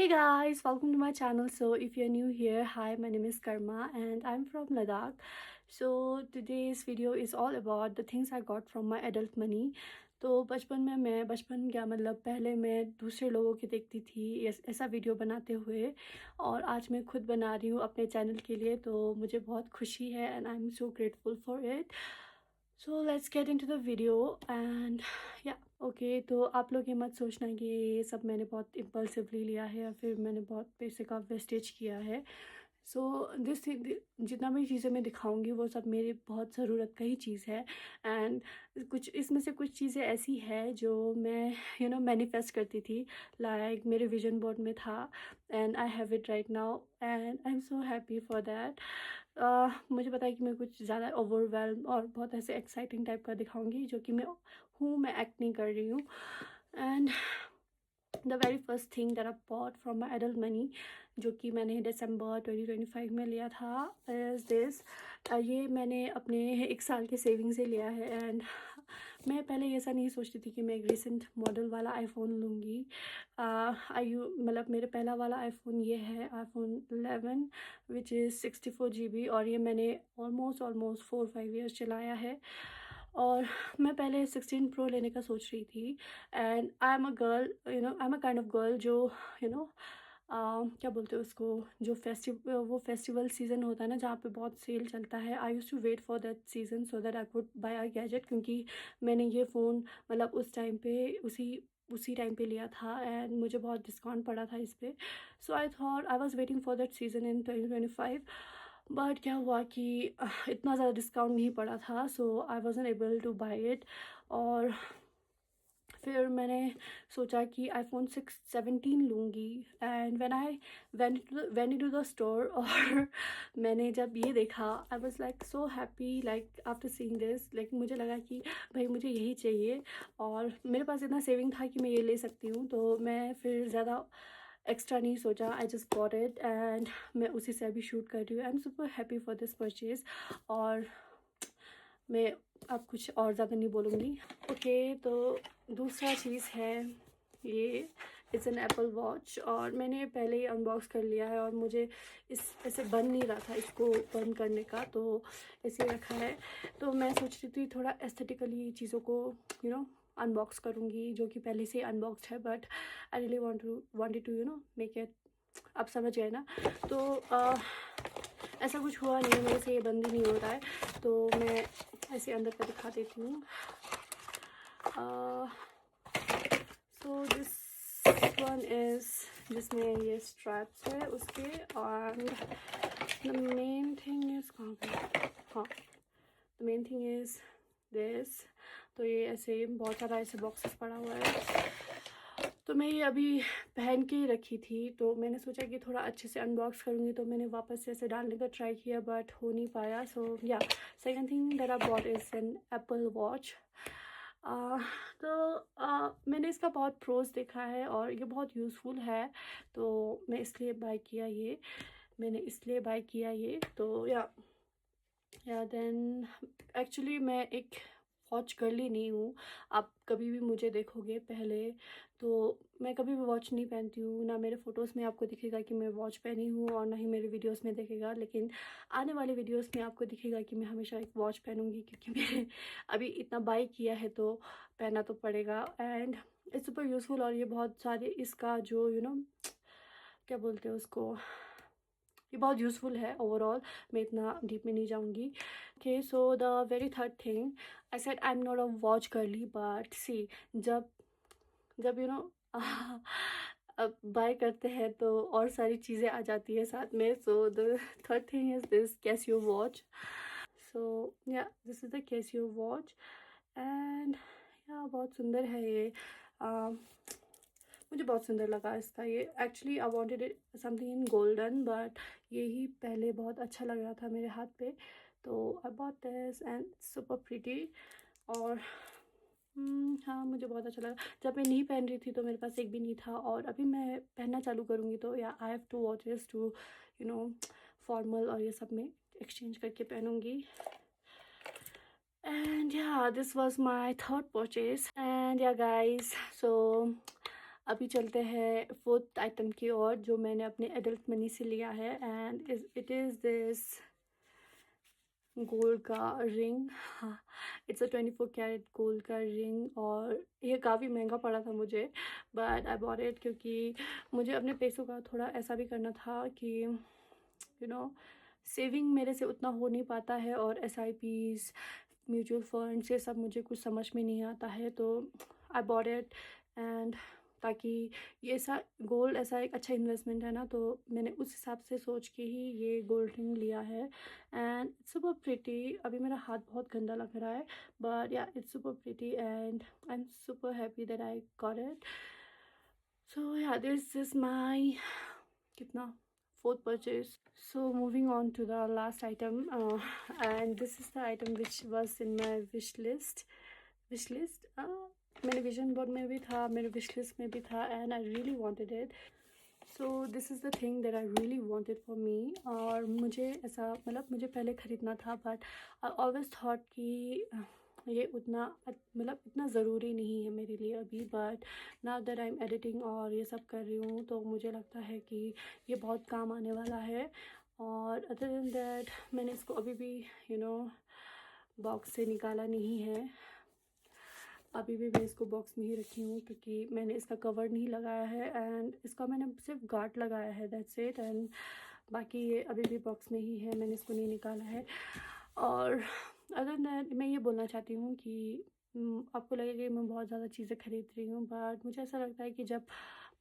Hey guys, welcome to my channel. So if you're new here, hi, my name is Karma and I'm from Ladakh. So today's video is all about the things I got from my adult money. तो बचपन क्या मतलब पहले मैं दूसरे लोगों की देखती थी ऐसा वीडियो बनाते हुए, और आज मैं खुद बना रही हूँ अपने चैनल के लिए, तो मुझे बहुत खुशी है and I am so grateful for it. So let's get into the video and या ओके. तो आप लोग ये मत सोचना कि ये सब मैंने बहुत इम्पल्सिवली लिया है या फिर मैंने बहुत पैसे का वेस्टेज किया है. सो दिस जितना भी चीज़ें मैं दिखाऊंगी वो सब मेरी बहुत ज़रूरत का ही चीज़ है. एंड कुछ इसमें से कुछ चीज़ें ऐसी है जो मैं मैनिफेस्ट करती थी, लाइक मेरे विजन बोर्ड में था and I have it right now and I am so happy for that. मुझे पता है कि मैं कुछ ज़्यादा ओवरवेल्म और बहुत ऐसे एक्साइटिंग टाइप का दिखाऊंगी, जो कि मैं एक्ट नहीं कर रही हूँ. And the very first thing that I bought from my adult money, जो कि मैंने दिसंबर 2025 में लिया था, इज़ दिस. ये मैंने अपने 1 साल के सेविंग से लिया है. एंड मैं पहले ऐसा नहीं सोचती थी कि मैं एक रिसेंट मॉडल वाला आईफोन लूँगी. मतलब मेरे पहला वाला आईफोन ये है, आईफोन 11, विच इज़ 64 GB, और ये मैंने ऑलमोस्ट 4-5 ईयर्स चलाया है. और मैं पहले 16 प्रो लेने का सोच रही थी. And I am a girl, I am a kind of girl जो यू नो क्या बोलते हैं उसको, जो फेस्टिवल सीज़न होता है ना, जहाँ पे बहुत सेल चलता है. I used to wait for that season so that I could buy a gadget, क्योंकि मैंने ये फ़ोन मतलब उस टाइम पे उसी टाइम पे लिया था एंड मुझे बहुत डिस्काउंट पड़ा था इस पे. So I thought I was waiting for that season in 2025. But क्या हुआ कि इतना ज़्यादा डिस्काउंट नहीं पड़ा था, so I wasn't able to buy it. और फिर मैंने सोचा कि आईफोन 17 लूँगी. And when to the store और मैंने जब ये देखा, I was like so happy, like after seeing this, like मुझे लगा कि भाई मुझे यही चाहिए. और मेरे पास इतना सेविंग था कि मैं ये ले सकती हूँ, तो मैं फिर ज़्यादा एक्स्ट्रा नहीं सोचा, I just bought it and मैं उसी से अभी शूट कर रही हूँ. आई am super happy for this purchase. और मैं अब कुछ और ज़्यादा नहीं बोलूँगी. ओके, तो दूसरा चीज़ है, ये इट्स एन एप्पल वॉच, और मैंने पहले ही अनबॉक्स कर लिया है और मुझे इस ऐसे बन नहीं रहा था इसको बंद करने का, तो ऐसे रखा है. तो मैं सोच रही थी थोड़ा एस्थेटिकली चीज़ों को अनबॉक्स करूँगी, जो कि पहले से अनबॉक्सड है, but I really wanted to make it. आप समझ गए ना. तो ऐसा कुछ हुआ नहीं, मेरे से ये बंद ही नहीं हो रहा है, तो मैं ऐसे अंदर का दिखा देती हूँ. सो दिस वन इज़, जिसमें ये स्ट्रैप्स है उसके. And the main thing is कहाँ पे, हाँ, the main thing is this. तो ये ऐसे बहुत सारा ऐसे बॉक्सेस पड़ा हुआ है, तो मैं ये अभी पहन के ही रखी थी, तो मैंने सोचा कि थोड़ा अच्छे से अनबॉक्स करूँगी, तो मैंने वापस से ऐसे डालने का ट्राई किया, बट हो नहीं पाया. सो या, second thing that I bought is an apple watch. मैंने इसका बहुत प्रोज देखा है और ये बहुत यूज़फुल है, तो मैं इसलिए बाय किया ये. तो या देन एक्चुअली मैं एक वॉच गर्ली नहीं हूँ. आप कभी भी मुझे देखोगे पहले, तो मैं कभी भी वॉच नहीं पहनती हूँ. ना मेरे फ़ोटोज़ में आपको दिखेगा कि मैं वॉच पहनी हूँ, और ना ही मेरे वीडियोस में दिखेगा. लेकिन आने वाले वीडियोस में आपको दिखेगा कि मैं हमेशा एक वॉच पहनूँगी, क्योंकि मैंने अभी इतना बाय किया है तो पहनना तो पड़ेगा. एंड इट्स सुपर यूज़फुल, और ये बहुत सारे इसका जो क्या बोलते हैं उसको, ये बहुत यूज़फुल है ओवरऑल. मैं इतना डीप में नहीं जाऊँगी. Okay, so the very third thing, I said I am not a watch girly, but see, जब जब अब बाय करते हैं तो और सारी चीज़ें आ जाती है साथ में. So the third thing is this Casio watch. So yeah, this is the Casio watch. And yeah, बहुत सुंदर है ये. मुझे बहुत सुंदर लगा इसका. ये actually I wanted it something in golden, but यही पहले बहुत अच्छा लग रहा था मेरे हाथ पे, तो I bought this and super pretty. और हाँ, मुझे बहुत अच्छा लगा. जब मैं नहीं पहन रही थी तो मेरे पास एक भी नहीं था, और अभी मैं पहनना चालू करूँगी, तो या I have two watches two formal और ये सब में एक्सचेंज करके पहनूँगी. And yeah, this was my third purchase. And yeah guys, so अभी चलते हैं फोर्थ आइटम की ओर, जो मैंने अपने एडल्ट मनी से लिया है, and it is this gold का रिंग। हाँ, इट्स अ 24 कैरेट गोल्ड का रिंग, और ये काफ़ी महंगा पड़ा था मुझे, बट आई बॉट इट क्योंकि मुझे अपने पैसों का थोड़ा ऐसा भी करना था कि सेविंग मेरे से उतना हो नहीं पाता है, और SIPs, म्यूचुअल फंड्स, ये सब मुझे कुछ समझ में नहीं आता है, तो आई बॉट इट। एंड ताकि ये ऐसा गोल्ड ऐसा एक अच्छा इन्वेस्टमेंट है ना, तो मैंने उस हिसाब से सोच के ही ये गोल्ड रिंग लिया है, एंड इट्स सुपर प्रिटी। अभी मेरा हाथ बहुत गंदा लग रहा है, but yeah it's super pretty and I am super happy that I got it. So yeah this is my कितना fourth purchase. So moving on to the last item, and this is the item which was in my wish list. मेरे vision board में भी था, मेरे wish list में भी था, and I really wanted it. So this is the thing that I really wanted for me. और मुझे ऐसा मतलब मुझे पहले ख़रीदना था, बट आई ऑलवेज थॉट कि ये उतना मतलब इतना ज़रूरी नहीं है मेरे लिए अभी, but now that I am editing और ये सब कर रही हूँ, तो मुझे लगता है कि ये बहुत काम आने वाला है। और अदर देन दैट मैंने इसको अभी भी बॉक्स से निकाला नहीं है, अभी भी मैं इसको बॉक्स में ही रखी हूँ क्योंकि मैंने इसका कवर नहीं लगाया है, एंड इसका मैंने सिर्फ गार्ड लगाया है, दैट्स इट। एंड बाकी ये अभी भी बॉक्स में ही है, मैंने इसको नहीं निकाला है। और अदर दैट मैं ये बोलना चाहती हूँ कि आपको लगेगा कि मैं बहुत ज़्यादा चीज़ें खरीद रही हूँ, बट मुझे ऐसा लगता है कि जब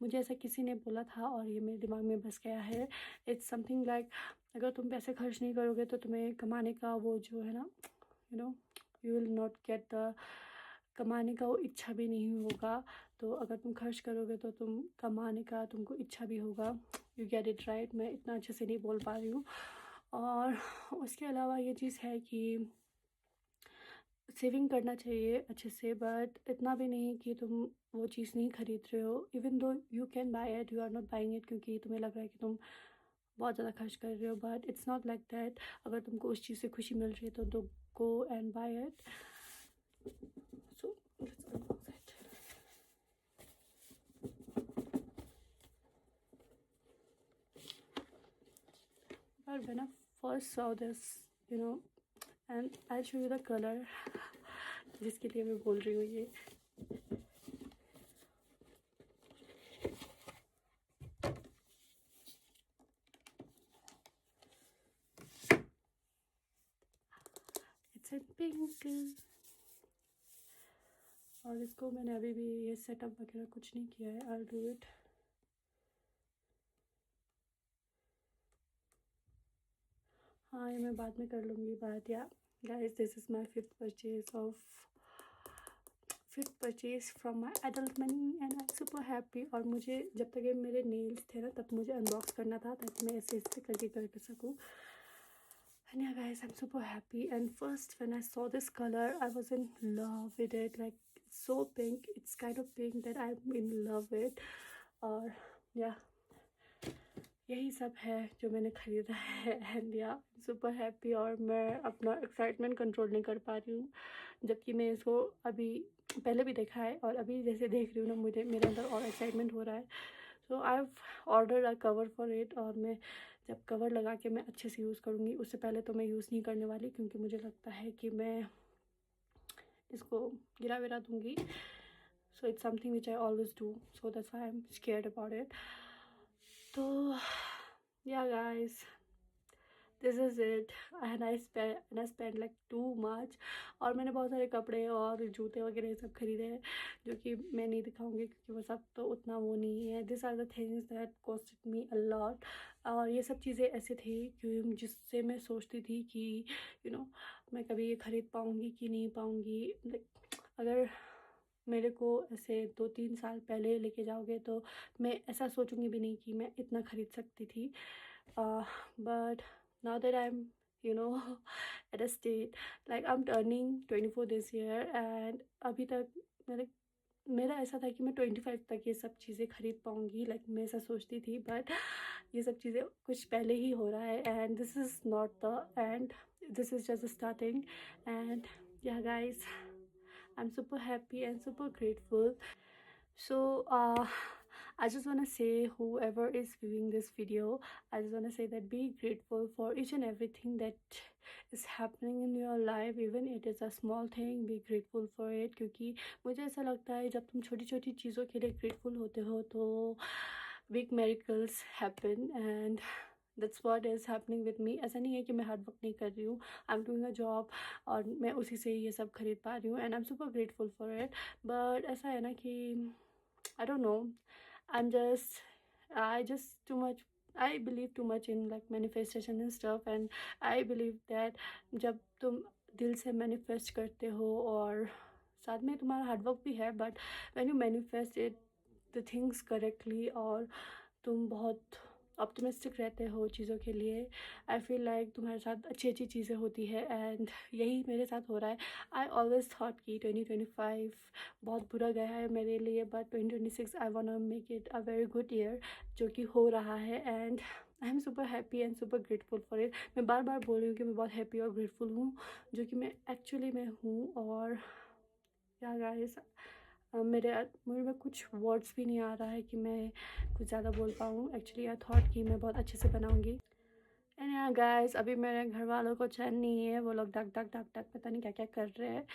मुझे ऐसा किसी ने बोला था और ये मेरे दिमाग में बस गया है, इट्स समथिंग लाइक अगर तुम पैसे खर्च नहीं करोगे तो तुम्हें कमाने का वो जो है ना, you will not get the कमाने का वो इच्छा भी नहीं होगा। तो अगर तुम खर्च करोगे तो तुम कमाने का तुमको इच्छा भी होगा। You get it right. मैं इतना अच्छे से नहीं बोल पा रही हूँ। और उसके अलावा ये चीज़ है कि सेविंग करना चाहिए अच्छे से, बट इतना भी नहीं कि तुम वो चीज़ नहीं खरीद रहे हो। Even though you can buy it, you are not buying it क्योंकि तुम्हें लग रहा है कि तुम बहुत ज़्यादा खर्च कर रहे हो, but it's not like that. अगर तुमको उस चीज़ से खुशी मिल रही है तो do go and buy it. So let's unbox it. But when I first saw this, and I'll show you the color जिसके लिए मैं बोल रही हूँ ये। It's in pink. और इसको मैंने अभी भी ये सेटअप वगैरह कुछ नहीं किया है। I do it. हाँ, ये मैं बाद में कर लूँगी बात। या guys, this is my fifth purchase from my adult money, and I am super happy. और मुझे जब तक ये मेरे नेल्स थे ना, तब मुझे अनबॉक्स करना था ताकि मैं ऐसे ऐसे करके कर सकूँ। And yeah guys, I'm super happy. And first when I saw this color, I was in love with it. Like, it's so pink, it's kind of pink that I'm in love with. और yeah, यही सब है जो मैंने ख़रीदा है। And या super happy. और मैं अपना एक्साइटमेंट कंट्रोल नहीं कर पा रही हूँ, जबकि मैं इसको अभी पहले भी देखा है और अभी जैसे देख रही हूँ ना, मुझे मेरे अंदर और एक्साइटमेंट हो रहा है। So I have order a cover for it. और मैं जब कवर लगा के मैं अच्छे से यूज़ करूँगी, उससे पहले तो मैं यूज़ नहीं करने वाली क्योंकि मुझे लगता है कि मैं इसको गिरा विरा दूँगी। So it's something which I always do, so that's why I am scared about it. तो या guys, this is it. And I spend like too much. और मैंने बहुत सारे कपड़े और जूते वगैरह ये सब खरीदे हैं जो कि मैं नहीं दिखाऊंगी क्योंकि वो सब तो उतना वो नहीं है। This are the things that costed me a lot. और ये सब चीज़ें ऐसे थी कि जिससे मैं सोचती थी कि मैं कभी ये ख़रीद पाऊँगी कि नहीं पाऊँगी। अगर मेरे को ऐसे 2-3 साल पहले लेके जाओगे तो मैं ऐसा सोचूंगी भी नहीं कि मैं इतना ख़रीद सकती थी। But now that I'm at a state like I'm turning 24 this year, and अभी तक मेरा ऐसा था कि मैं 25 तक ये सब चीज़ें ख़रीद पाऊँगी, लाइक मैं ऐसा सोचती थी। बट ये सब चीज़ें कुछ पहले ही हो रहा है, and this is not the end, this is just starting. And या guys, I'm super happy and super grateful. So I just want to say, whoever is viewing this video, I just want to say that be grateful for each and everything that is happening in your life, even it is a small thing. Be grateful for it, क्योंकि मुझे ऐसा लगता है जब तुम छोटी छोटी चीज़ों के लिए grateful होते हो तो big miracles happen, and that's what is happening with me. ऐसा नहीं है कि मैं हार्ड वर्क नहीं कर रही हूँ, I am doing a job और मैं उसी से ये सब खरीद पा रही हूँ, and I am super grateful for it. But ऐसा है ना कि I don't know, I'm just I just too much I believe too much in like manifestation and stuff, and I believe that जब तुम दिल से manifest करते हो और साथ में तुम्हारा हार्ड वर्क भी है, but when you manifest it the things correctly और तुम बहुत ऑप्टिमिस्टिक रहते हो चीज़ों के लिए, आई फील लाइक तुम्हारे साथ अच्छी अच्छी चीज़ें होती है, एंड यही मेरे साथ हो रहा है. आई ऑलवेज थॉट कि 2025 बहुत बुरा गया है मेरे लिए, but 2026 I want to make it a very good year, जो कि हो रहा है, and I am super happy and super grateful for it. मैं बार बार बोल रही हूँ कि मैं बहुत हैप्पी और ग्रेटफुल हूँ, जो कि मैं एक्चुअली में हूँ. और क्या गाइस, मेरे में कुछ वर्ड्स भी नहीं आ रहा है कि मैं कुछ ज़्यादा बोल पाऊँ. एक्चुअली आई थॉट कि मैं बहुत अच्छे से बनाऊँगी. एंड यहाँ गाइस, अभी मेरे घर वालों को चैन नहीं है, वो लोग डक डक डक डक पता नहीं क्या क्या कर रहे हैं.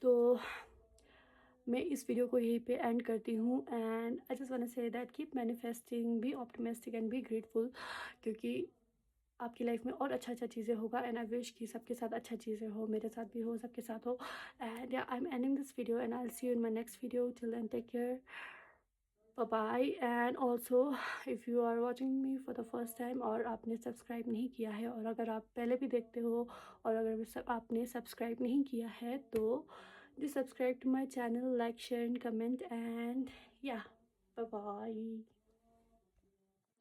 तो मैं इस वीडियो को यहीं पे एंड करती हूँ, and I just want to say that keep manifesting, be optimistic and be grateful, क्योंकि आपकी लाइफ में और अच्छा अच्छा चीज़ें होगा. एंड आई विश कि सबके साथ अच्छा चीज़ें हो, मेरे साथ भी हो, सबके साथ हो. एंड या I am ending this video and I will see you in my next video. Till then take care, bye bye. And also, if you are watching me for the first time और आपने subscribe नहीं किया है, और अगर आप पहले भी देखते हो और अगर आपने सब्सक्राइब नहीं किया है, तो do subscribe to my channel, like, share and comment, and yeah, bye bye.